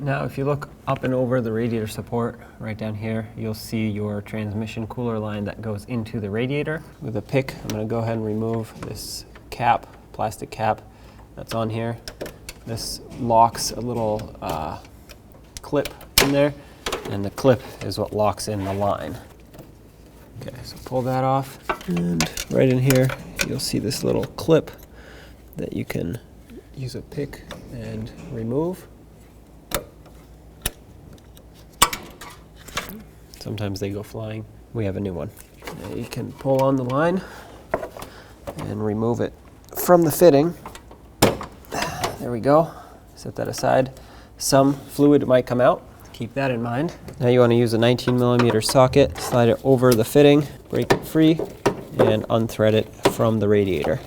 Now if you look up and over the radiator support right down here, you'll see your transmission cooler line that goes into the radiator. With a pick, I'm going to go ahead and remove this cap, plastic cap that's on here. This locks a little clip in there, and the clip is what locks in the line. Okay, so pull that off, and right in here you'll see this little clip that you can use a pick and remove. Sometimes they go flying. We have a new one. Now you can pull on the line and remove it from the fitting. There we go. Set that aside. Some fluid might come out. Keep that in mind. Now you want to use a 19mm socket, slide it over the fitting, break it free, and unthread it from the radiator.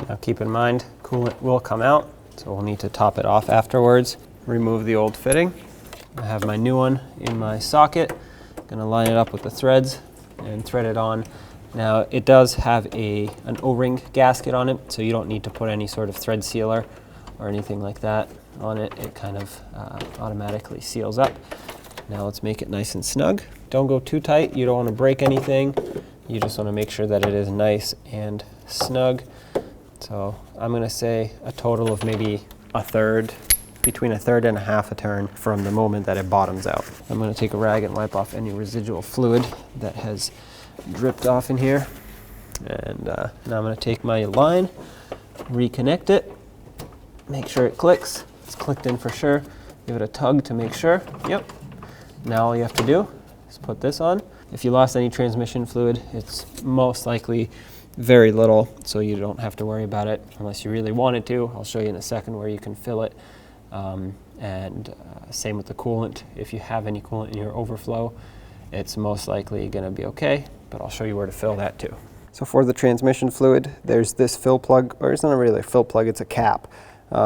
Now keep in mind, coolant will come out, so we'll need to top it off afterwards. Remove the old fitting. I have my new one in my socket. Gonna line it up with the threads and thread it on. Now it does have an O-ring gasket on it, so you don't need to put any sort of thread sealer or anything like that on it. It kind of automatically seals up. Now let's make it nice and snug. Don't go too tight, you don't want to break anything. You just want to make sure that it is nice and snug. So I'm going to say a total of maybe between a third and a half a turn from the moment that it bottoms out. I'm going to take a rag and wipe off any residual fluid that has dripped off in here. And now I'm going to take my line, reconnect it, make sure it clicks. It's clicked in for sure. Give it a tug to make sure. Yep. Now all you have to do is put this on. If you lost any transmission fluid, it's most likely very little, so you don't have to worry about it unless you really wanted to. I'll show you in a second where you can fill it. Same with the coolant. If you have any coolant in your overflow, it's most likely going to be okay, but I'll show you where to fill that too. So for the transmission fluid, there's this fill plug, or it's not really a fill plug, it's a cap.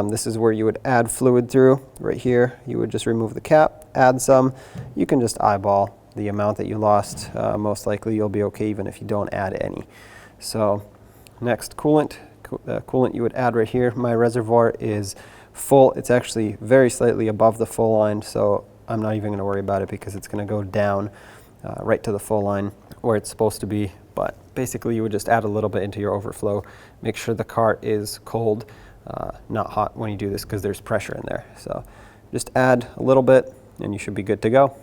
This is where you would add fluid through. Right here, you would just remove the cap, add some. You can just eyeball the amount that you lost. Most likely you'll be okay even if you don't add any. So next, coolant. Coolant you would add right here. My reservoir is full. It's actually very slightly above the full line, so I'm not even going to worry about it because it's going to go down right to the full line where it's supposed to be. But basically you would just add a little bit into your overflow. Make sure the cart is cold, not hot when you do this because there's pressure in there. So just add a little bit and you should be good to go.